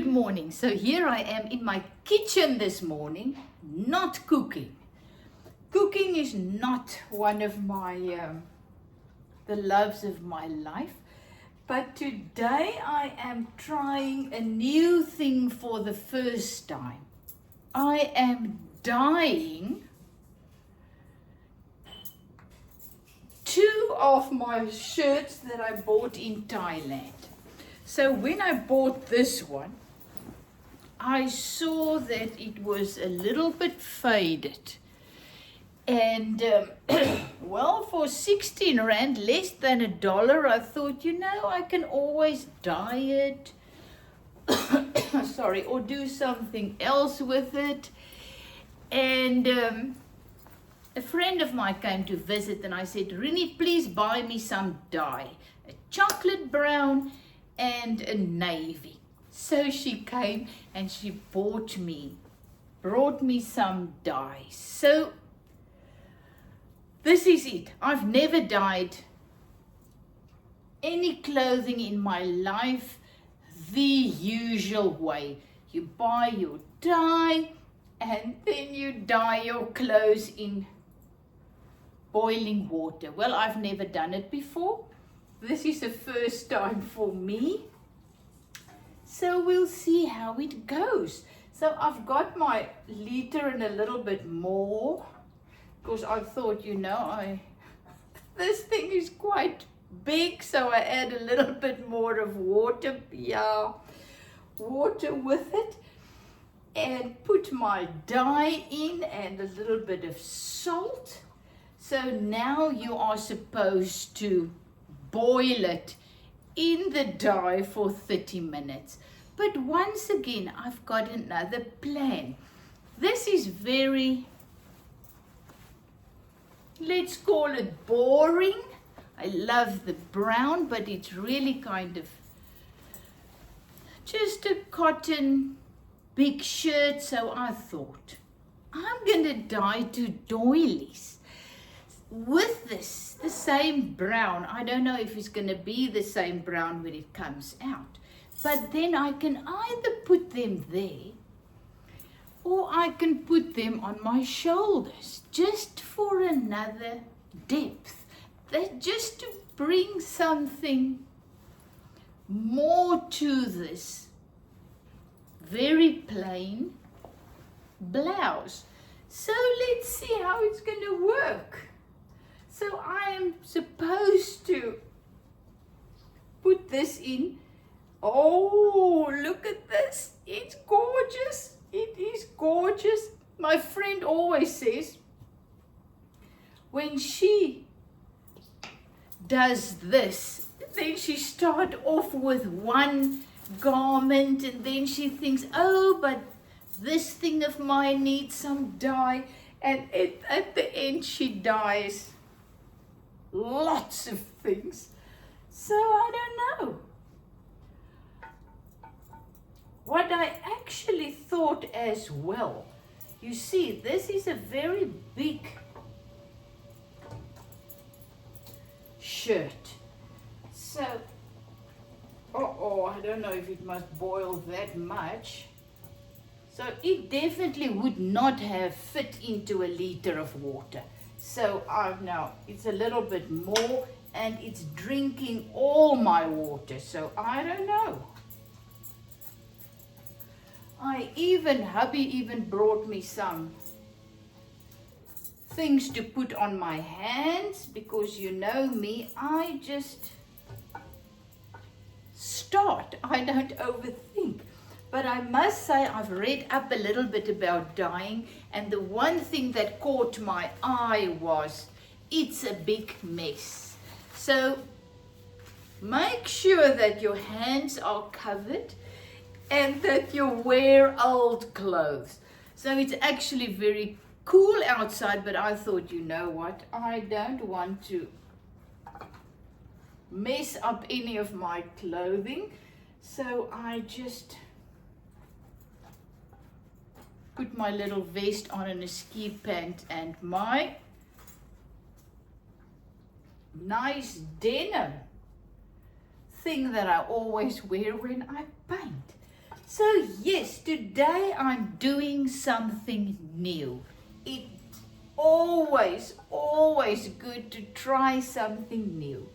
Good morning. So here I am in my kitchen this morning, not cooking. Cooking is not one of my the loves of my life, but today I am trying a new thing for the first time. I am dyeing two of my shirts that I bought in Thailand. So when I bought this one, I saw that it was a little bit faded. And well, for 16 Rand, less than $1, I thought, I can always dye it. Sorry, or do something else with it. And a friend of mine came to visit and I said, Rini, please buy me some dye. A chocolate brown and a navy. So she came and she brought me some dye. So this is it. I've never dyed any clothing in my life the usual way. You buy your dye and then you dye your clothes in boiling water. Well, I've never done it before. This is the first time for me. So we'll see how it goes. So I've got my liter and a little bit more because I thought, this thing is quite big, so I add a little bit more of water, water with it, and put my dye in and a little bit of salt. So now you are supposed to boil it in the dye for 30 minutes. But once again, I've got another plan. This is very, let's call it boring. I love the brown, but it's really kind of just a cotton big shirt. So I thought, I'm going to dye two doilies. With this, the same brown. I don't know if it's going to be the same brown when it comes out. But then I can either put them there or I can put them on my shoulders just for another depth. Just to bring something more to this very plain blouse. So let's see how it's going to work. So I am supposed to put this in. Oh, look at this. It's gorgeous. It is gorgeous. My friend always says when she does this, then she starts off with one garment and then she thinks, oh, but this thing of mine needs some dye. And at the end she dyes lots of things. So I don't know. What I actually thought as well, you see, this is a very big shirt. So, I don't know if it must boil that much. So it definitely would not have fit into a liter of water. So now it's a little bit more and it's drinking all my water. So I don't know. Hubby even brought me some things to put on my hands because you know me, I just start. I don't overthink. But I must say I've read up a little bit about dyeing, and the one thing that caught my eye was it's a big mess. So make sure that your hands are covered and that you wear old clothes. So it's actually very cool outside, but I thought, you know what, I don't want to mess up any of my clothing. So I just put my little vest on and a ski pant and my nice denim thing that I always wear when I paint. So yes, today I'm doing something new. It's always good to try something new.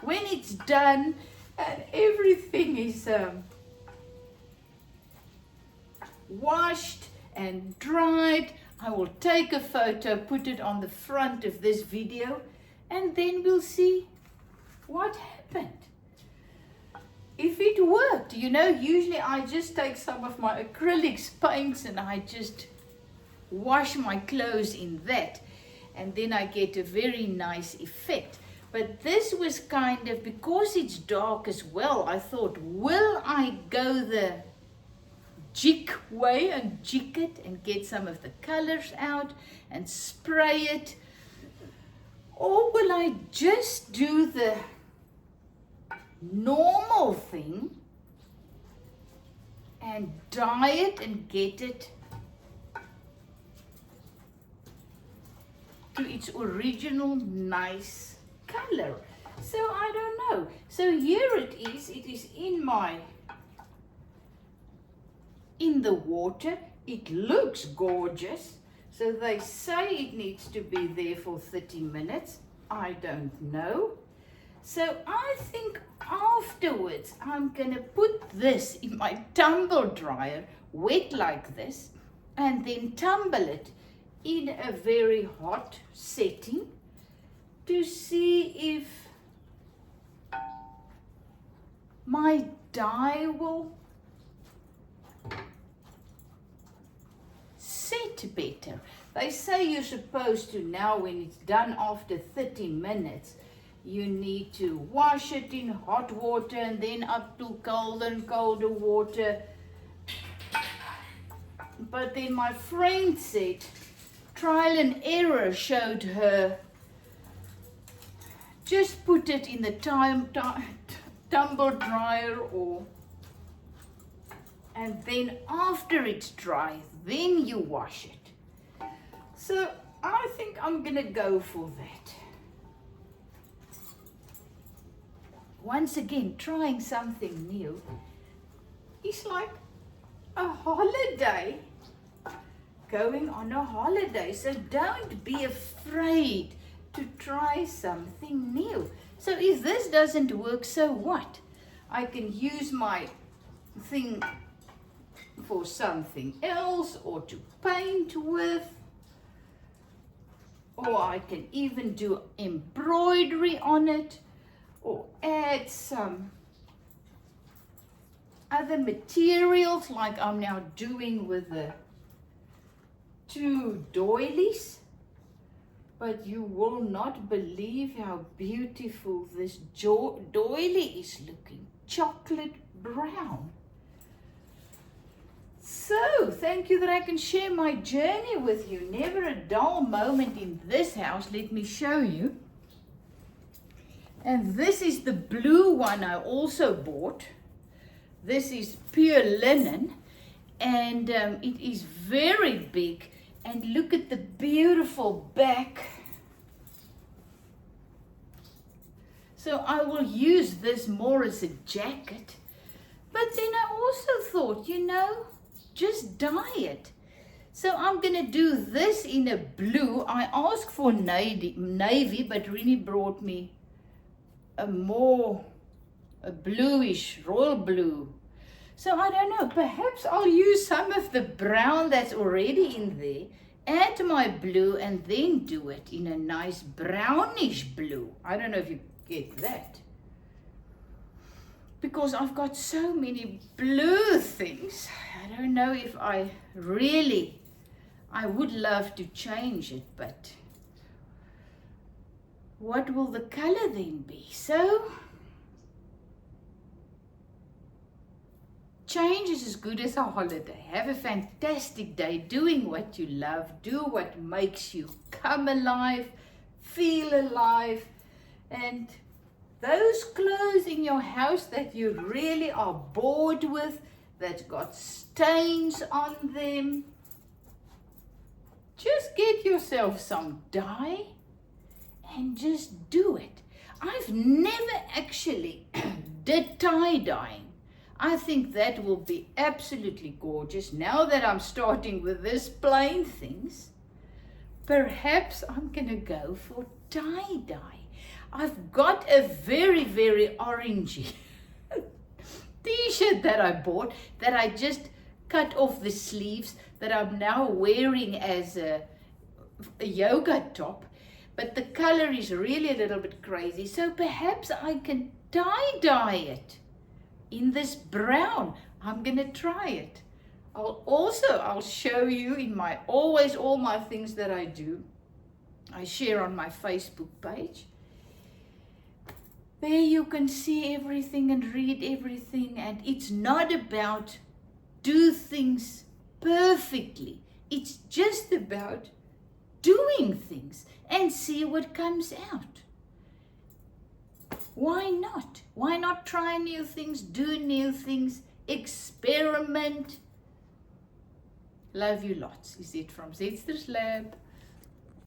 When it's done and everything is washed and dried, I will take a photo, put it on the front of this video, and then we'll see what happened. If it worked, you know, usually I just take some of my acrylics paints and I just wash my clothes in that, and then I get a very nice effect. But this was kind of, because it's dark as well, I thought, will I go the jig way and jig it and get some of the colors out and spray it, or will I just do the normal thing and dye it and get it to its original nice color? So I don't know. So here it is in the water. It looks gorgeous. So they say it needs to be there for 30 minutes. I don't know. So I think afterwards I'm gonna put this in my tumble dryer, wet like this, and then tumble it in a very hot setting to see if my dye will set better. They say you're supposed to, now when it's done after 30 minutes, you need to wash it in hot water and then up to colder and colder water. But then my friend said trial and error showed her just put it in the tumble dryer, and then after it's dry, then you wash it. So I think I'm gonna go for that. Once again, trying something new. It's like a holiday, going on a holiday. So don't be afraid to try something new. So if this doesn't work, so what? I can use my thing for something else, or to paint with, or I can even do embroidery on it, or add some other materials like I'm now doing with the 2 doilies. But you will not believe how beautiful this doily is looking, chocolate brown. So, thank you that I can share my journey with you. Never a dull moment in this house. Let me show you. And this is the blue one I also bought. This is pure linen, and it is very big. And look at the beautiful back. So I will use this more as a jacket. But then I also thought, you know, just dye it. So I'm going to do this in a blue. I asked for navy, but Rini brought me a bluish, royal blue. So I don't know, perhaps I'll use some of the brown that's already in there, add my blue, and then do it in a nice brownish blue. I don't know if you get that. Because I've got so many blue things. I don't know if I would love to change it, but what will the color then be? So change is as good as a holiday. Have a fantastic day doing what you love. Do what makes you come alive, feel alive. And those clothes in your house that you really are bored with, that's got stains on them, just get yourself some dye and just do it. I've never actually did tie-dyeing. I think that will be absolutely gorgeous. Now that I'm starting with this plain things, perhaps I'm going to go for tie-dye. I've got a very, very orangey t-shirt that I bought that I just cut off the sleeves that I'm now wearing as a yoga top. But the color is really a little bit crazy. So perhaps I can tie-dye it in this brown. I'm going to try it. I'll show you in my, always all my things that I do. I share on my Facebook page. There you can see everything and read everything, and it's not about do things perfectly. It's just about doing things and see what comes out. Why not? Why not try new things, do new things, experiment? Love you lots. Is it from Zetster's Lab?